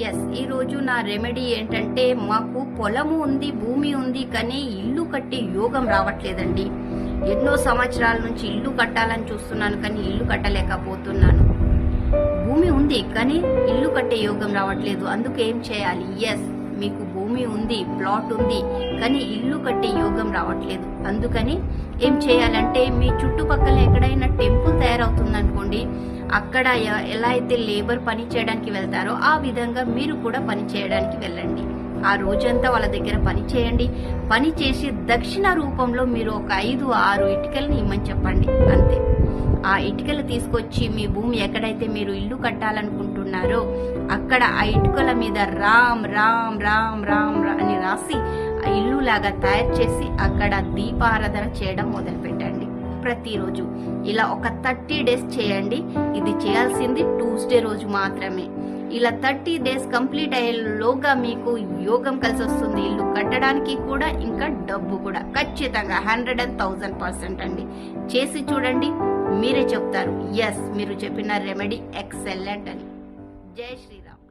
Yes, ఈ రోజు నా రెమెడీ ఏంటంటే, మాకు పొలము ఉంది, భూమి ఉంది, కానీ ఇల్లు కట్టే యోగం రావట్లేదండి. ఎన్నో సంవత్సరాల నుంచి ఇల్లు కట్టాలని చూస్తున్నాను, కానీ ఇల్లు కట్టలేకపోతున్నాను. భూమి ఉంది కానీ ఇల్లు కట్టే యోగం రావట్లేదు. అందుకు ఏం చేయాలి? ఎస్, మీకు భూమి ఉంది, ప్లాట్ ఉంది, కానీ ఇల్లు కట్టే యోగం రావట్లేదు. అందుకని ఏం చేయాలంటే, మీ చుట్టుపక్కల ఎక్కడైనా టెంపుల్ తయారవుతుంది అనుకోండి, అక్కడ ఎలా అయితే లేబర్ పని చేయడానికి వెళ్తారో ఆ విధంగా మీరు కూడా పని చేయడానికి వెళ్ళండి. ఆ రోజంతా వాళ్ళ దగ్గర పని చేయండి. పని చేసి దక్షిణ రూపంలో మీరు ఒక 5-6 ఇటుకల్ని ఇమ్మని చెప్పండి, అంతే. ఆ ఇటుకలు తీసుకొచ్చి మీ భూమి ఎక్కడైతే మీరు ఇల్లు కట్టాలనుకుంటున్నారో అక్కడ ఆ ఇటుకల మీద రామ్ రామ్ రామ్ రామ్ అని రాసి ఆ ఇల్లు లాగా తయారు చేసి అక్కడ దీపారాధన చేయడం మొదలు పెట్టండి. ప్రతిరోజు ఇలా ఒక 30 డేస్ చేయండి. ఇది చేయాల్సింది ట్యూస్డే రోజు మాత్రమే. ఇలా 30 డేస్ కంప్లీట్ అయ్యేలోగా మీకు యోగం కలిసి వస్తుంది. ఇల్లు కట్టడానికి కూడా, ఇంకా డబ్బు కూడా ఖచ్చితంగా 100,000% అండి. చేసి చూడండి, మీరే చెప్తారు ఎస్, మీరు చెప్పిన రెమెడీ ఎక్సలెంట్ అని. జై శ్రీరామ్.